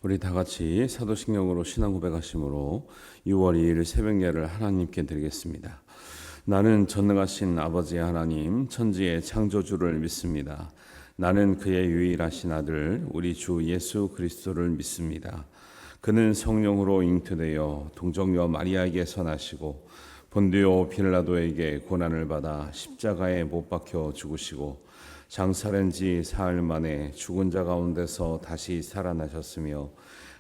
우리 다 같이 사도신경으로 신앙 고백하심으로 6월 2일 새벽 예를 하나님께 드리겠습니다. 나는 전능하신 아버지 하나님 천지의 창조주를 믿습니다. 나는 그의 유일하신 아들 우리 주 예수 그리스도를 믿습니다. 그는 성령으로 잉태되어 동정녀 마리아에게서 나시고 본디오 빌라도에게 고난을 받아 십자가에 못 박혀 죽으시고 장사된 지 사흘 만에 죽은 자 가운데서 다시 살아나셨으며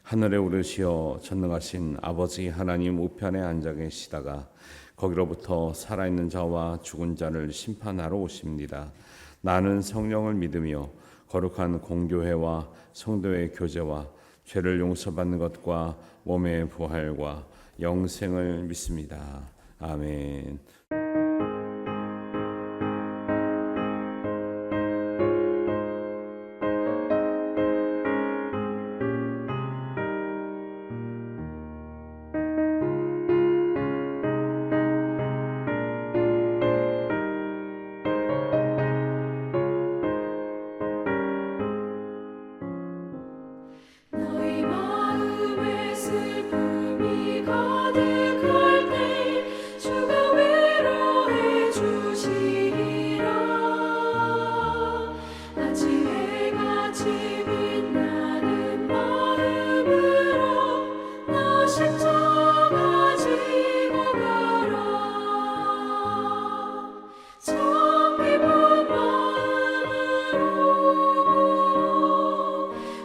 하늘에 오르시어 전능하신 아버지 하나님 우편에 앉아 계시다가 거기로부터 살아있는 자와 죽은 자를 심판하러 오십니다. 나는 성령을 믿으며 거룩한 공교회와 성도의 교제와 죄를 용서받는 것과 몸의 부활과 영생을 믿습니다. 아멘. 너희 마음에 슬픔이 가득할 때 주가 위로해 주시리라. 아침 해같이 빛나는 마음으로 너 십자가 지고 가라. 참 기쁜 마음으로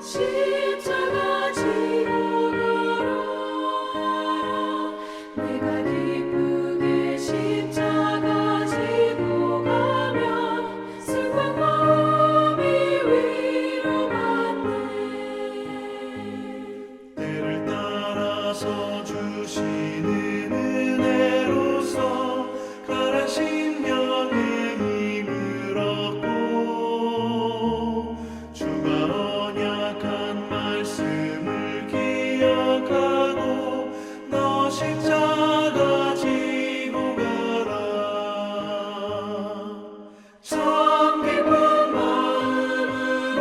십자가 지고 가라. 내가 기쁘게 십자가 지고 가면 슬픈 마음이 위로받네. 때를 따라서 주시는 은혜로서 가라 심령의 힘을 얻고 주가 언약한 말씀을 기억하고 너 십자가 지고 가라. 참 기쁜 마음으로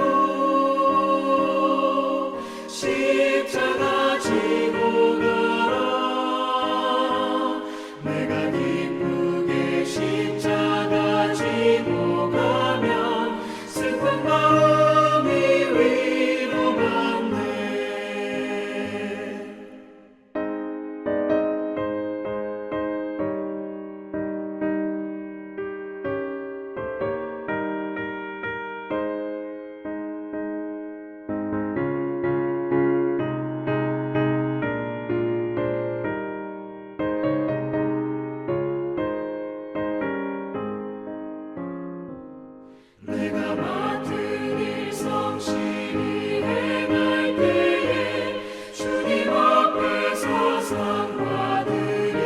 십자가 지고 가라. 내가 기쁘게 십자가 지고 가면 슬픈 마음이 위로받네. 내가 맡은 일 성실히 행할 때에 주님 앞에서 상 받으리.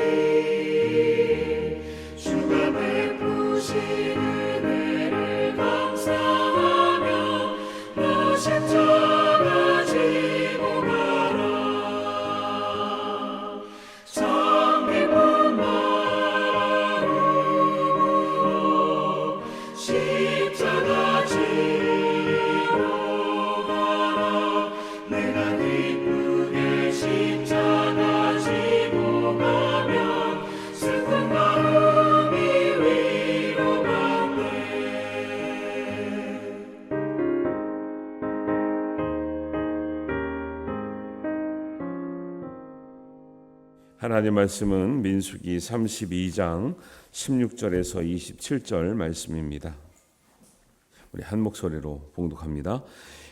주가 베푸신 은혜를 감사하며 너 십자가 지고 가라. 참 기쁜 마음으로 십자가 지고 가라. 내가 기쁘게 십자가 지고 가면 슬픈 마음이 위로받네. 하나님 말씀은 민수기 32장 16절에서 27절 말씀입니다. 우리 한 목소리로 봉독합니다.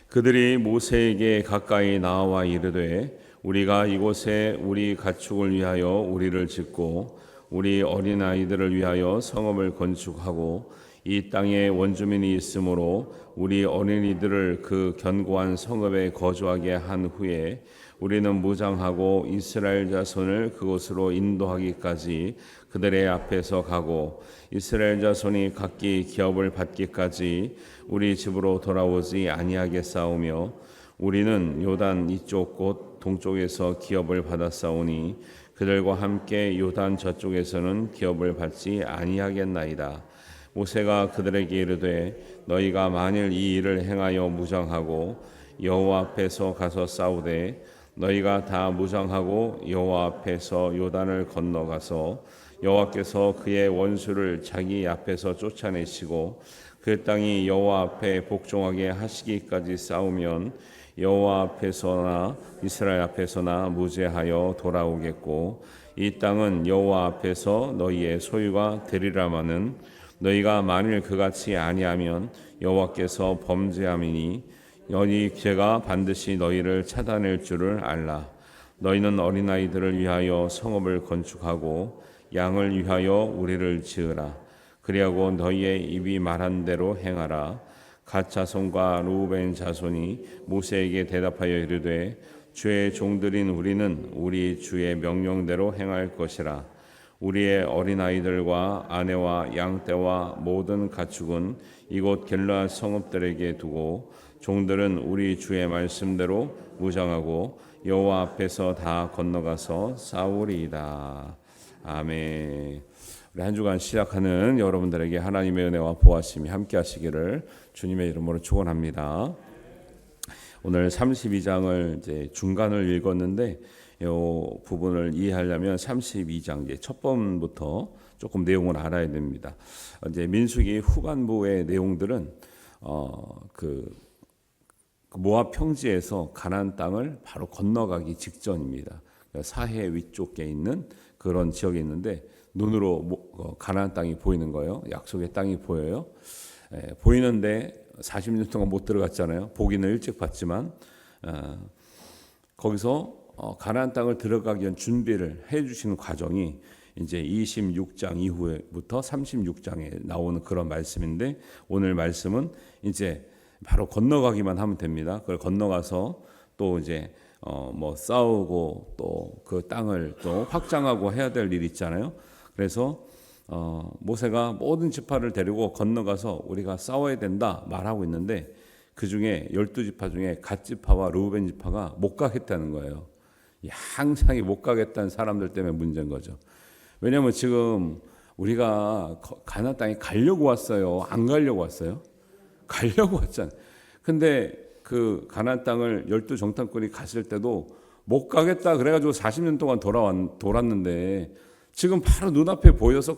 그들이 모세에게 가까이 나와 이르되 우리가 이곳에 우리 가축을 위하여 우리를 짓고 우리 어린아이들을 위하여 성읍을 건축하고 이 땅에 원주민이 있으므로 우리 어린이들을 그 견고한 성읍에 거주하게 한 후에 우리는 무장하고 이스라엘 자손을 그곳으로 인도하기까지 그들의 앞에서 가고 이스라엘 자손이 각기 기업을 받기까지 우리 집으로 돌아오지 아니하겠사오며 우리는 요단 이쪽 곧 동쪽에서 기업을 받았사오니 그들과 함께 요단 저쪽에서는 기업을 받지 아니하겠나이다. 모세가 그들에게 이르되 너희가 만일 이 일을 행하여 무장하고 여호와 앞에서 가서 싸우되 너희가 다 무장하고 여호와 앞에서 요단을 건너가서 여호와께서 그의 원수를 자기 앞에서 쫓아내시고 그 땅이 여호와 앞에 복종하게 하시기까지 싸우면 여호와 앞에서나 이스라엘 앞에서나 무죄하여 돌아오겠고 이 땅은 여호와 앞에서 너희의 소유가 되리라마는 너희가 만일 그같이 아니하면 여호와께서 범죄함이니 너희 죄가 반드시 너희를 차단할 줄을 알라. 너희는 어린아이들을 위하여 성읍을 건축하고 양을 위하여 우리를 지으라. 그리하고 너희의 입이 말한 대로 행하라. 갓 자손과 루벤 자손이 모세에게 대답하여 이르되 주의 종들인 우리는 우리 주의 명령대로 행할 것이라. 우리의 어린아이들과 아내와 양떼와 모든 가축은 이곳 길르앗 성읍들에게 두고 종들은 우리 주의 말씀대로 무장하고 여호와 앞에서 다 건너가서 싸우리이다. 아멘. 우리 한 주간 시작하는 여러분들에게 하나님의 은혜와 보호하심이 함께 하시기를 주님의 이름으로 축원합니다. 오늘 32장을 이제 중간을 읽었는데 이 부분을 이해하려면 32장 이제 첫 번부터 조금 내용을 알아야 됩니다. 이제 민수기 후반부의 내용들은 그 모압 평지에서 가나안 땅을 바로 건너가기 직전입니다. 사해 위쪽에 있는 그런 지역에 있는데 눈으로 가나안 땅이 보이는 거예요. 약속의 땅이 보여요. 보이는데 40년 동안 못 들어갔잖아요. 보기는 일찍 봤지만 거기서 가나안 땅을 들어가기 위한 준비를 해주시는 과정이 이제 26장 이후부터 36장에 나오는 그런 말씀인데 오늘 말씀은 이제 바로 건너가기만 하면 됩니다. 그걸 건너가서 또 이제 뭐 싸우고 또 그 땅을 또 확장하고 해야 될 일이 있잖아요. 그래서 모세가 모든 지파를 데리고 건너가서 우리가 싸워야 된다 말하고 있는데 그 중에 12지파 중에 갓 지파와 르우벤 지파가 못 가겠다는 거예요. 항상 못 가겠다는 사람들 때문에 문제인 거죠. 왜냐하면 지금 우리가 가나안 땅에 가려고 왔어요? 안 가려고 왔어요? 가려고 왔잖아요. 근데 그 가나안 땅을 12정탐꾼이 갔을 때도 못 가겠다 그래가지고 40년 동안 돌았는데 지금 바로 눈앞에 보여서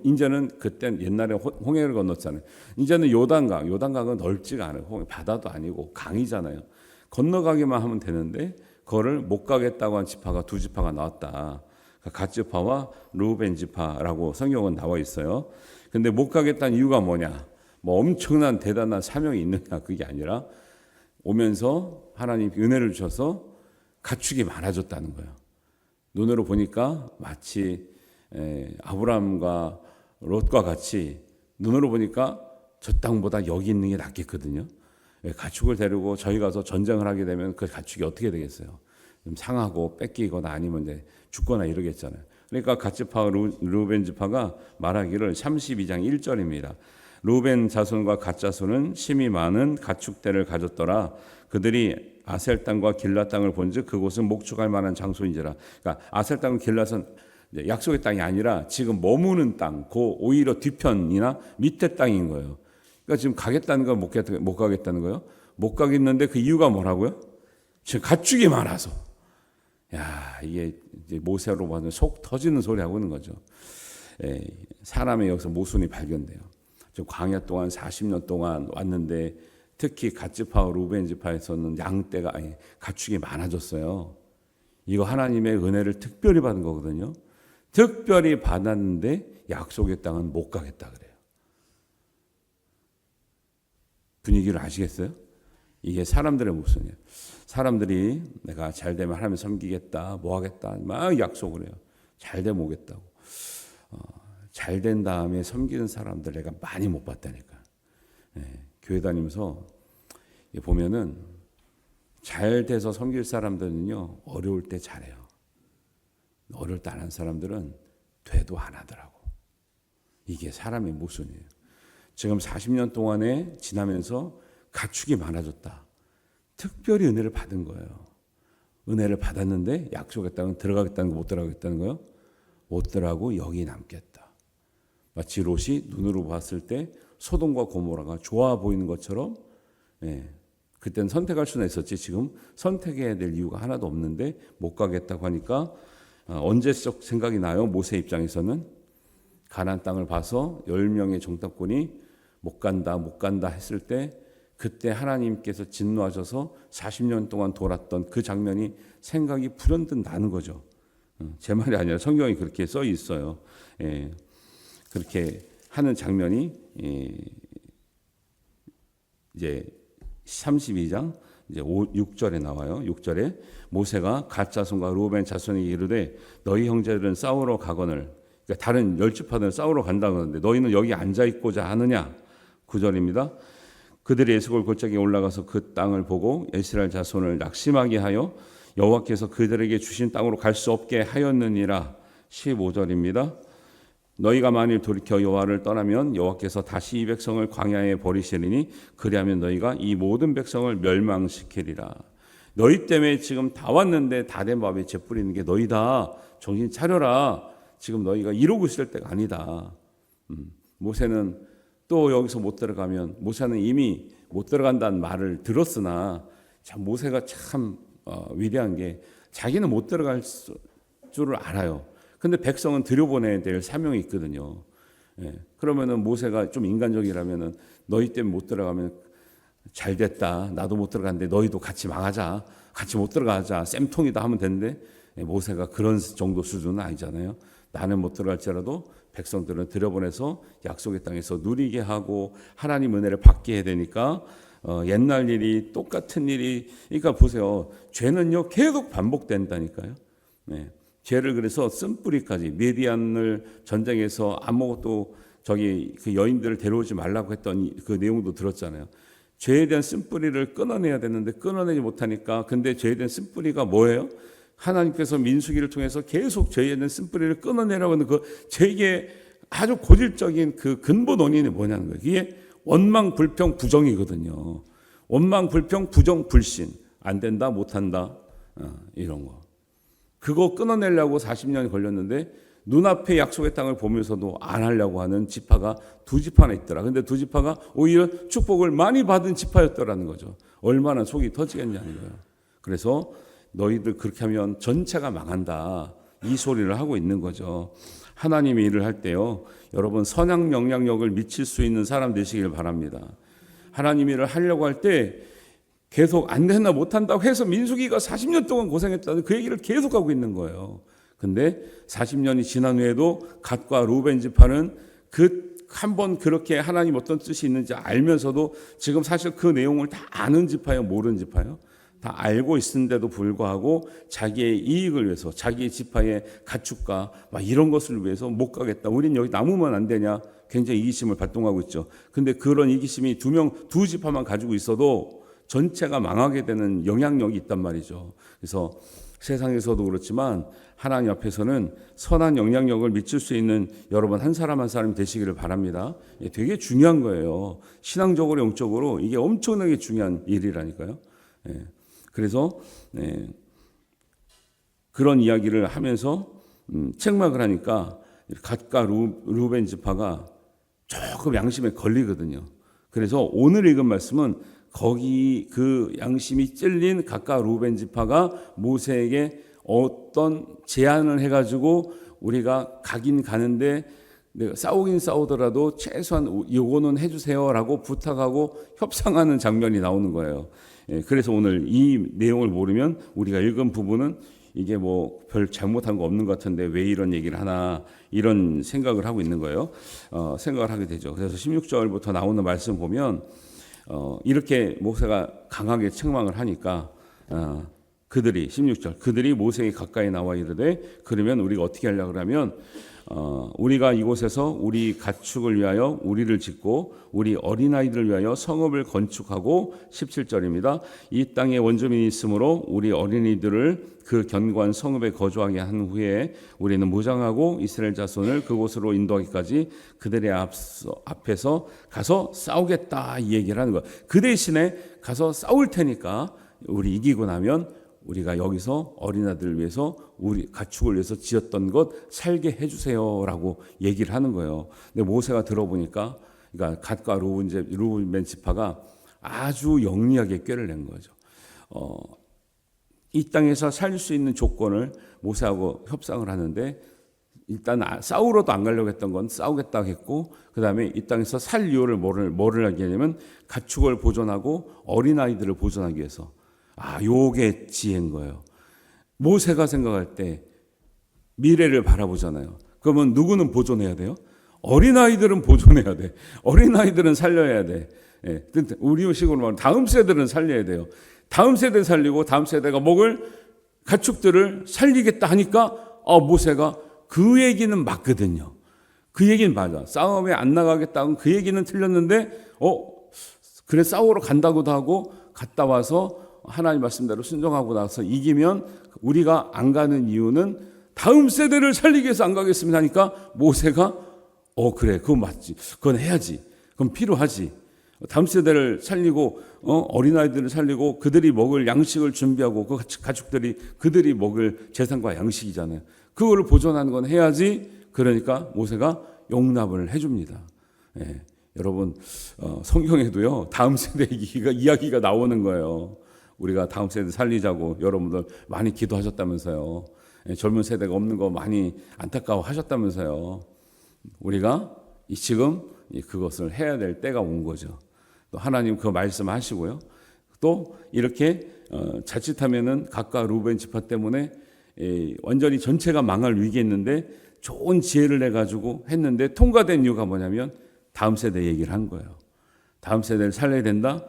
이제는 그때 옛날에 홍해를 건넜잖아요. 이제는 요단강은 넓지가 않아요. 바다도 아니고 강이잖아요. 건너가기만 하면 되는데 그거를 못 가겠다고 한 지파가 두 지파가 나왔다. 갓 지파와 르우벤 지파라고 성경은 나와 있어요. 근데 못 가겠다는 이유가 뭐냐? 뭐 엄청난 대단한 사명이 있느냐 그게 아니라 오면서 하나님 은혜를 주셔서 가축이 많아졌다는 거예요. 눈으로 보니까 마치 아브라함과 롯과 같이 눈으로 보니까 저 땅보다 여기 있는 게 낫겠거든요. 가축을 데리고 저희 가서 전쟁을 하게 되면 그 가축이 어떻게 되겠어요? 좀 상하고 뺏기거나 아니면 이제 죽거나 이러겠잖아요. 그러니까 갓 지파와 르우벤 지파가 말하기를 32장 1절입니다. 르우벤 자손과 갓 자손은 심이 많은 가축대를 가졌더라. 그들이 아셀 땅과 길라 땅을 본즉 그곳은 목축할 만한 장소인지라. 그러니까 아셀 땅과 길라는 약속의 땅이 아니라 지금 머무는 땅, 그 오히려 뒤편이나 밑에 땅인 거예요. 그러니까 지금 가겠다는 거 못 가겠다는 거예요. 못 가겠는데 그 이유가 뭐라고요? 지금 가축이 많아서. 야, 이게 이제 모세로 봐도 속 터지는 소리 하고 있는 거죠. 사람의 여기서 모순이 발견돼요. 지금 광야 동안 40년 동안 왔는데 특히 갓 지파와 르우벤 지파에서는 가축이 많아졌어요. 이거 하나님의 은혜를 특별히 받은 거거든요. 특별히 받았는데 약속의 땅은 못 가겠다 그래요. 분위기를 아시겠어요? 이게 사람들의 모순이에요. 사람들이 내가 잘 되면 하나님 섬기겠다, 뭐 하겠다 막 약속을 해요. 잘 되면 오겠다고. 잘 된 다음에 섬기는 사람들 내가 많이 못 봤다니까. 교회 다니면서 보면은 잘 돼서 섬길 사람들은요 어려울 때 잘해요. 어려울 때 안 한 사람들은 돼도 안 하더라고. 이게 사람의 모순이에요. 지금 40년 동안에 지나면서 가축이 많아졌다. 특별히 은혜를 받은 거예요. 은혜를 받았는데 약속의 땅은 들어가겠다는 거 못 들어가겠다는 거예요. 못 들어가고 여기 남겠다. 마치 롯이 눈으로 봤을 때 소돔과 고모라가 좋아 보이는 것처럼 그때는 선택할 수는 있었지 지금 선택해야 될 이유가 하나도 없는데 못 가겠다고 하니까 언제적 생각이 나요? 모세 입장에서는 가나안 땅을 봐서 10명의 정탐꾼이 못 간다 했을 때 그때 하나님께서 진노하셔서 40년 동안 돌았던 그 장면이 생각이 불현듯 나는 거죠. 제 말이 아니라 성경이 그렇게 써 있어요. 그렇게 하는 장면이 이제 32장 이제 6절에 나와요. 6절에 모세가 갓 자손과 루벤 자손에게 이르되 너희 형제들은 싸우러 가거늘, 그러니까 다른 10지파들은 싸우러 간다고 하는데 너희는 여기 앉아 있고자 하느냐. 9절입니다. 그들이 에스골 골짜기에 올라가서 그 땅을 보고 이스라엘 자손을 낙심하게 하여 여호와께서 그들에게 주신 땅으로 갈 수 없게 하였느니라. 15절입니다. 너희가 만일 돌이켜 여호와를 떠나면 여호와께서 다시 이 백성을 광야에 버리시리니 그리하면 너희가 이 모든 백성을 멸망시키리라. 너희 때문에 지금 다 왔는데 다 된 밥에 재 뿌리는 게 너희다. 정신 차려라. 지금 너희가 이러고 있을 때가 아니다. 모세는 또 여기서 못 들어가면 모세는 이미 못 들어간다는 말을 들었으나 참 모세가 참 위대한 게 자기는 못 들어갈 줄을 알아요. 근데 백성은 들여보내야 될 사명이 있거든요. 그러면은 모세가 좀 인간적이라면은 너희 때문에 못 들어가면 잘 됐다. 나도 못 들어갔는데 너희도 같이 망하자. 같이 못 들어가자. 쌤통이다 하면 되는데 모세가 그런 정도 수준은 아니잖아요. 나는 못 들어갈지라도 백성들은 들여보내서 약속의 땅에서 누리게 하고 하나님 은혜를 받게 해야 되니까 옛날 일이 똑같은 일이 그러니까 보세요. 죄는요 계속 반복된다니까요. 죄를 그래서 쓴뿌리까지 미디안을 전쟁에서 아무것도 그 여인들을 데려오지 말라고 했던 그 내용도 들었잖아요. 죄에 대한 쓴뿌리를 끊어내야 되는데 끊어내지 못하니까 근데 죄에 대한 쓴뿌리가 뭐예요? 하나님께서 민수기를 통해서 계속 죄에 대한 쓴뿌리를 끊어내라고 하는 그 죄의 아주 고질적인 그 근본 원인이 뭐냐는 거예요. 이게 원망, 불평, 부정이거든요. 원망, 불평, 부정, 불신. 안 된다, 못한다 이런 거. 그거 끊어내려고 40년이 걸렸는데 눈앞에 약속의 땅을 보면서도 안 하려고 하는 지파가 2지파나 있더라. 근데 2지파가 오히려 축복을 많이 받은 지파였더라는 거죠. 얼마나 속이 터지겠냐는 거예요. 그래서 너희들 그렇게 하면 전체가 망한다. 이 소리를 하고 있는 거죠. 하나님의 일을 할 때요. 여러분 선한 영향력을 미칠 수 있는 사람 되시길 바랍니다. 하나님 일을 하려고 할 때 계속 안 된다 못한다고 해서 민수기가 40년 동안 고생했다는 그 얘기를 계속하고 있는 거예요. 근데 40년이 지난 후에도 갓과 루벤 지파는 한번 그렇게 하나님 어떤 뜻이 있는지 알면서도 지금 사실 그 내용을 다 아는 지파예요, 모르는 지파예요. 다 알고 있는데도 불구하고 자기의 이익을 위해서 자기의 지파의 가축과 막 이런 것을 위해서 못 가겠다. 우린 여기 남으면 안 되냐. 굉장히 이기심을 발동하고 있죠. 근데 그런 이기심이 2지파만 가지고 있어도 전체가 망하게 되는 영향력이 있단 말이죠. 그래서 세상에서도 그렇지만 하나님 앞에서는 선한 영향력을 미칠 수 있는 여러분 한 사람 한 사람이 되시기를 바랍니다. 되게 중요한 거예요. 신앙적으로 영적으로 이게 엄청나게 중요한 일이라니까요. 그래서 그런 이야기를 하면서 책막을 하니까 갓과 루벤 지파가 조금 양심에 걸리거든요. 그래서 오늘 읽은 말씀은 거기 그 양심이 찔린 갓과 루벤 지파가 모세에게 어떤 제안을 해가지고 우리가 가긴 가는데 싸우긴 싸우더라도 최소한 요거는 해주세요라고 부탁하고 협상하는 장면이 나오는 거예요. 그래서 오늘 이 내용을 모르면 우리가 읽은 부분은 이게 뭐 별 잘못한 거 없는 것 같은데 왜 이런 얘기를 하나 이런 생각을 하고 있는 거예요. 생각을 하게 되죠. 그래서 16절부터 나오는 말씀 보면 이렇게 모세가 강하게 책망을 하니까 그들이 16절 그들이 모세에게 가까이 나와 이르되 그러면 우리가 어떻게 하려고 하면 우리가 이곳에서 우리 가축을 위하여 우리를 짓고 우리 어린아이들을 위하여 성읍을 건축하고 17절입니다. 이 땅에 원주민이 있으므로 우리 어린이들을 그 견고한 성읍에 거주하게 한 후에 우리는 무장하고 이스라엘 자손을 그곳으로 인도하기까지 그들의 앞에서 가서 싸우겠다 이 얘기를 하는 거예요. 그 대신에 가서 싸울 테니까 우리 이기고 나면 우리가 여기서 어린아들을 위해서 우리 가축을 위해서 지었던 것 살게 해주세요라고 얘기를 하는 거예요. 근데 모세가 들어보니까 그러니까 갓과 루벤 지파가 아주 영리하게 꾀를 낸 거죠. 이 땅에서 살 수 있는 조건을 모세하고 협상을 하는데 일단 싸우러도 안 가려고 했던 건 싸우겠다고 했고, 그 다음에 이 땅에서 살 이유를 뭐를 하게 하냐면 가축을 보존하고 어린아이들을 보존하기 위해서. 요게 지혜인 거예요. 모세가 생각할 때 미래를 바라보잖아요. 그러면 누구는 보존해야 돼요? 어린아이들은 보존해야 돼. 어린아이들은 살려야 돼. 우리식으로 말하면 다음 세대는 살려야 돼요. 다음 세대 살리고 다음 세대가 먹을 가축들을 살리겠다 하니까 모세가 그 얘기는 맞거든요. 그 얘기는 맞아. 싸움에 안 나가겠다는 그 얘기는 틀렸는데 그래 싸우러 간다고도 하고 갔다 와서 하나님 말씀대로 순종하고 나서 이기면 우리가 안 가는 이유는 다음 세대를 살리기 위해서 안 가겠습니다 하니까 모세가 그래 그건 맞지. 그건 해야지. 그건 필요하지. 다음 세대를 살리고 어린아이들을 살리고 그들이 먹을 양식을 준비하고 그 가축들이 그들이 먹을 재산과 양식이잖아요. 그거를 보존하는 건 해야지. 그러니까 모세가 용납을 해줍니다. 여러분 성경에도요 다음 세대 이야기가 나오는 거예요. 우리가 다음 세대 살리자고 여러분들 많이 기도하셨다면서요. 젊은 세대가 없는 거 많이 안타까워하셨다면서요. 우리가 지금 그것을 해야 될 때가 온 거죠. 또 하나님 그 말씀하시고요. 또 이렇게 자칫하면은 각각 루벤 지파 때문에 완전히 전체가 망할 위기였는데 좋은 지혜를 내 가지고 했는데 통과된 이유가 뭐냐면 다음 세대 얘기를 한 거예요. 다음 세대를 살려야 된다.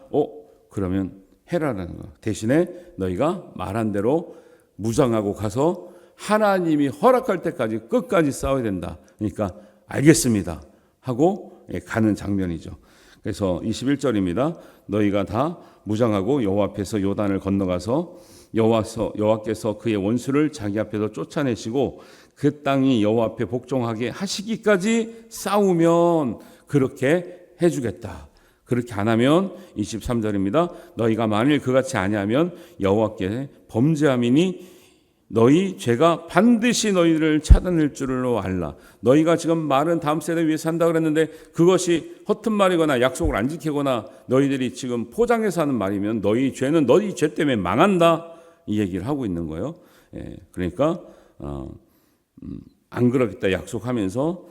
그러면 해라라는 거. 대신에 너희가 말한 대로 무장하고 가서 하나님이 허락할 때까지 끝까지 싸워야 된다. 그러니까 알겠습니다 하고 가는 장면이죠. 그래서 21절입니다. 너희가 다 무장하고 여호와 앞에서 요단을 건너가서 여호와께서 그의 원수를 자기 앞에서 쫓아내시고 그 땅이 여호와 앞에 복종하게 하시기까지 싸우면 그렇게 해주겠다. 그렇게 안 하면 23절입니다. 너희가 만일 그같이 아니하면 여호와께 범죄함이니 너희 죄가 반드시 너희를 찾아낼 줄로 알라. 너희가 지금 말은 다음 세대 위해서 한다 그랬는데 그것이 허튼 말이거나 약속을 안 지키거나 너희들이 지금 포장해서 하는 말이면 너희 죄는 너희 죄 때문에 망한다. 이 얘기를 하고 있는 거예요. 그러니까 안 그러겠다 약속하면서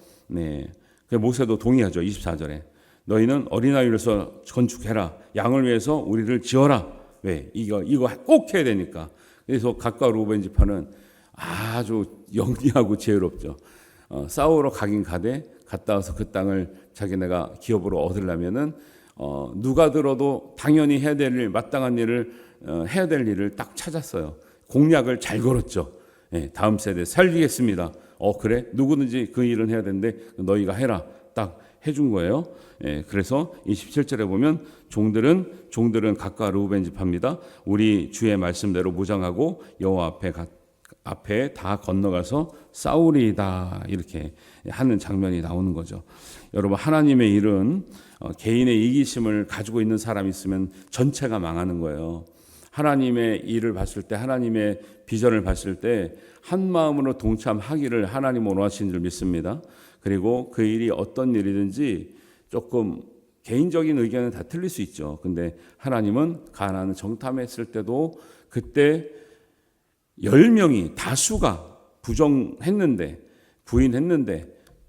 모세도 동의하죠. 24절에 너희는 어린아이로서 건축해라. 양을 위해서 우리를 지어라. 왜? 이거 꼭 해야 되니까. 그래서 각각 루벤 지파는 아주 영리하고 지혜롭죠. 싸우러 가긴 가되 갔다 와서 그 땅을 자기네가 기업으로 얻으려면은 누가 들어도 당연히 해야 될 일, 마땅한 일을 해야 될 일을 딱 찾았어요. 공약을 잘 걸었죠. 다음 세대 살리겠습니다. 그래? 누구든지 그 일은 해야 되는데 너희가 해라. 딱 해준 거예요. 그래서 27절에 보면 종들은 각각 루벤 지파입니다. 우리 주의 말씀대로 무장하고 여호와 앞에 다 건너가서 싸우리이다. 이렇게 하는 장면이 나오는 거죠. 여러분 하나님의 일은 개인의 이기심을 가지고 있는 사람이 있으면 전체가 망하는 거예요. 하나님의 일을 봤을 때 하나님의 비전을 봤을 때 한 마음으로 동참하기를 하나님은 원하시는 줄 믿습니다. 그리고 그 일이 어떤 일이든지 조금 개인적인 의견은 다 틀릴 수 있죠. 근데 하나님은 가나안 정탐했을 때도 그때 10명이 다수가 부인했는데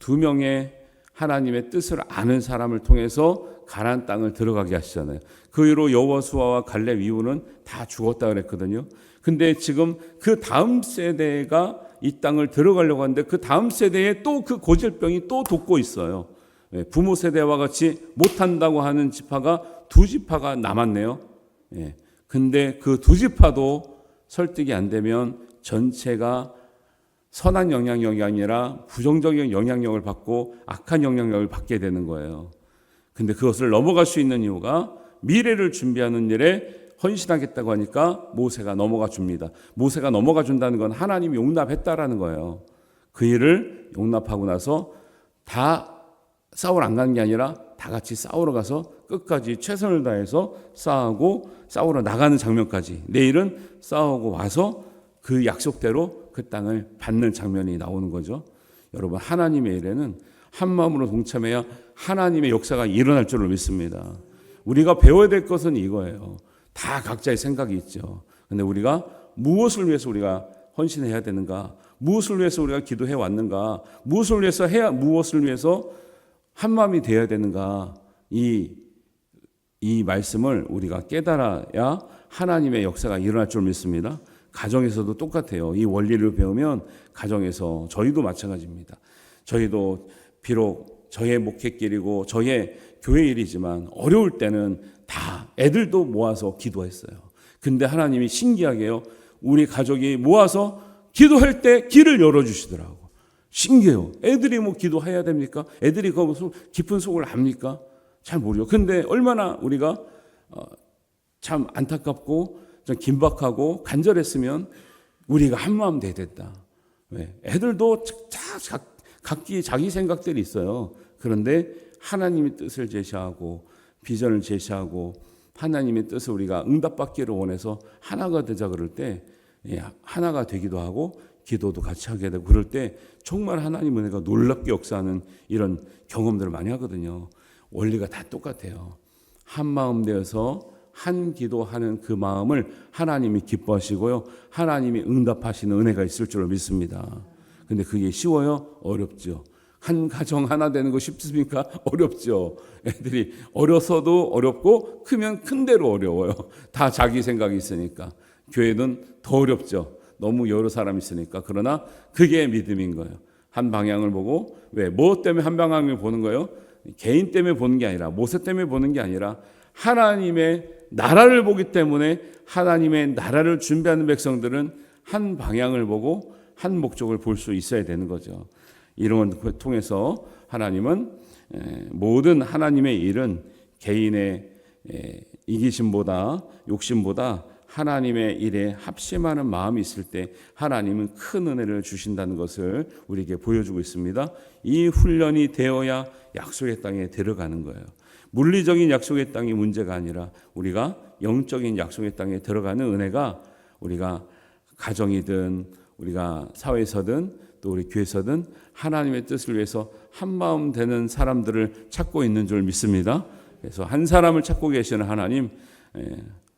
2명의 하나님의 뜻을 아는 사람을 통해서 가나안 땅을 들어가게 하시잖아요. 그 이후로 여호수아와 갈렙 이후는 다 죽었다 그랬거든요. 근데 지금 그 다음 세대가 이 땅을 들어가려고 하는데 그 다음 세대에 또 그 고질병이 또 돋고 있어요. 부모 세대와 같이 못한다고 하는 지파가 2지파가 남았네요. 근데 그 2지파도 설득이 안 되면 전체가 선한 영향력이 아니라 부정적인 영향력을 받고 악한 영향력을 받게 되는 거예요. 근데 그것을 넘어갈 수 있는 이유가 미래를 준비하는 일에 헌신하겠다고 하니까 모세가 넘어가 줍니다. 모세가 넘어가 준다는 건 하나님이 용납했다라는 거예요. 그 일을 용납하고 나서 다 싸우러 안 가는 게 아니라 다 같이 싸우러 가서 끝까지 최선을 다해서 싸우러 나가는 장면까지 내일은 싸우고 와서 그 약속대로 그 땅을 받는 장면이 나오는 거죠. 여러분 하나님의 일에는 한 마음으로 동참해야 하나님의 역사가 일어날 줄을 믿습니다. 우리가 배워야 될 것은 이거예요. 다 각자의 생각이 있죠. 근데 우리가 무엇을 위해서 우리가 헌신해야 되는가? 무엇을 위해서 우리가 기도해 왔는가? 무엇을 위해서 한 마음이 되어야 되는가? 이 말씀을 우리가 깨달아야 하나님의 역사가 일어날 줄 믿습니다. 가정에서도 똑같아요. 이 원리를 배우면 가정에서 저희도 마찬가지입니다. 저희도 비록 저의 목회길이고 저의 교회 일이지만 어려울 때는 다 애들도 모아서 기도했어요. 근데 하나님이 신기하게요. 우리 가족이 모아서 기도할 때 길을 열어주시더라고. 신기해요. 애들이 뭐 기도해야 됩니까? 애들이 그 깊은 속을 압니까? 잘 모르죠. 근데 얼마나 우리가 참 안타깝고 좀 긴박하고 간절했으면 우리가 한마음 되겠다. 왜? 애들도 각기 자기 생각들이 있어요. 그런데 하나님의 뜻을 제시하고 비전을 제시하고 하나님의 뜻을 우리가 응답받기를 원해서 하나가 되자 그럴 때 하나가 되기도 하고 기도도 같이 하게 되고 그럴 때 정말 하나님 은혜가 놀랍게 역사하는 이런 경험들을 많이 하거든요. 원리가 다 똑같아요. 한 마음 되어서 한 기도하는 그 마음을 하나님이 기뻐하시고요. 하나님이 응답하시는 은혜가 있을 줄로 믿습니다. 근데 그게 쉬워요? 어렵죠. 한 가정 하나 되는 거 쉽습니까? 어렵죠. 애들이 어려서도 어렵고 크면 큰 대로 어려워요. 다 자기 생각이 있으니까. 교회는 더 어렵죠. 너무 여러 사람이 있으니까. 그러나 그게 믿음인 거예요. 한 방향을 보고 왜? 뭐 때문에 한 방향을 보는 거예요? 개인 때문에 보는 게 아니라 모세 때문에 보는 게 아니라 하나님의 나라를 보기 때문에 하나님의 나라를 준비하는 백성들은 한 방향을 보고 한 목적을 볼 수 있어야 되는 거죠. 이런 걸 통해서 하나님은 모든 하나님의 일은 개인의 이기심보다 욕심보다 하나님의 일에 합심하는 마음이 있을 때 하나님은 큰 은혜를 주신다는 것을 우리에게 보여주고 있습니다. 이 훈련이 되어야 약속의 땅에 들어가는 거예요. 물리적인 약속의 땅이 문제가 아니라 우리가 영적인 약속의 땅에 들어가는 은혜가 우리가 가정이든 우리가 사회에서든 또 우리 교회에서든 하나님의 뜻을 위해서 한마음 되는 사람들을 찾고 있는 줄 믿습니다. 그래서 한 사람을 찾고 계시는 하나님,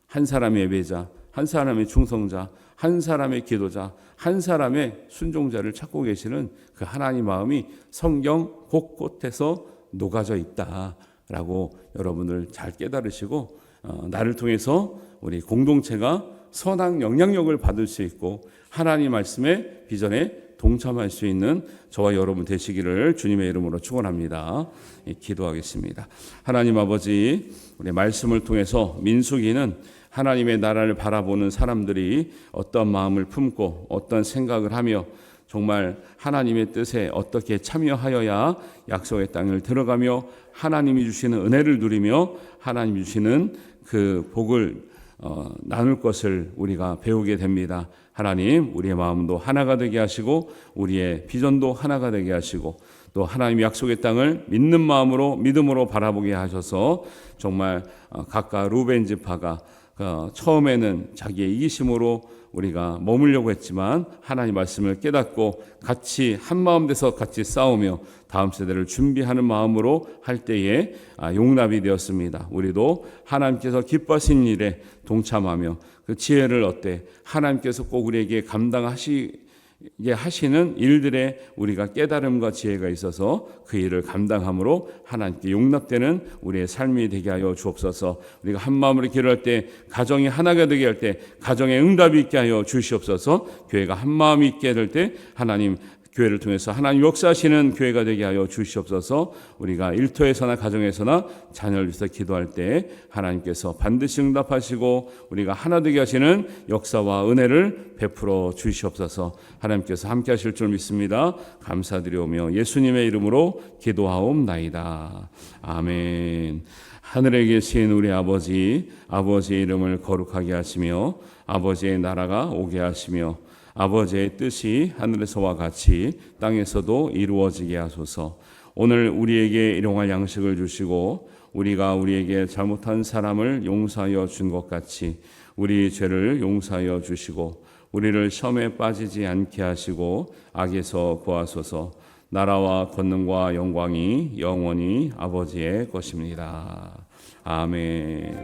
한 사람의 예배자, 한 사람의 충성자, 한 사람의 기도자, 한 사람의 순종자를 찾고 계시는 그 하나님 마음이 성경 곳곳에서 녹아져 있다라고 여러분들 잘 깨달으시고 나를 통해서 우리 공동체가 선한 영향력을 받을 수 있고 하나님 말씀의 비전에 동참할 수 있는 저와 여러분 되시기를 주님의 이름으로 축원합니다. 기도하겠습니다. 하나님 아버지, 우리 말씀을 통해서 민수기는 하나님의 나라를 바라보는 사람들이 어떤 마음을 품고 어떤 생각을 하며 정말 하나님의 뜻에 어떻게 참여하여야 약속의 땅을 들어가며 하나님이 주시는 은혜를 누리며 하나님이 주시는 그 복을 나눌 것을 우리가 배우게 됩니다. 하나님, 우리의 마음도 하나가 되게 하시고 우리의 비전도 하나가 되게 하시고 또 하나님의 약속의 땅을 믿는 마음으로 믿음으로 바라보게 하셔서 정말 각각 루벤 지파가 처음에는 자기의 이기심으로 우리가 머물려고 했지만 하나님 말씀을 깨닫고 같이 한마음 돼서 같이 싸우며 다음 세대를 준비하는 마음으로 할 때에 용납이 되었습니다. 우리도 하나님께서 기뻐하시는 일에 동참하며 그 지혜를 얻되 하나님께서 꼭 우리에게 감당하시게 하시는 일들에 우리가 깨달음과 지혜가 있어서 그 일을 감당함으로 하나님께 용납되는 우리의 삶이 되게 하여 주옵소서. 우리가 한 마음으로 기도할 때 가정이 하나가 되게 할 때 가정에 응답이 있게 하여 주시옵소서. 교회가 한 마음이 있게 될 때 하나님 교회를 통해서 하나님 역사하시는 교회가 되게 하여 주시옵소서. 우리가 일터에서나 가정에서나 자녀를 위해서 기도할 때 하나님께서 반드시 응답하시고 우리가 하나 되게 하시는 역사와 은혜를 베풀어 주시옵소서. 하나님께서 함께 하실 줄 믿습니다. 감사드리오며 예수님의 이름으로 기도하옵나이다. 아멘. 하늘에 계신 우리 아버지, 아버지의 이름을 거룩하게 하시며 아버지의 나라가 오게 하시며 아버지의 뜻이 하늘에서와 같이 땅에서도 이루어지게 하소서. 오늘 우리에게 일용할 양식을 주시고 우리가 우리에게 잘못한 사람을 용서하여 준 것 같이 우리 죄를 용서하여 주시고 우리를 시험에 빠지지 않게 하시고 악에서 구하소서. 나라와 권능과 영광이 영원히 아버지의 것입니다. 아멘.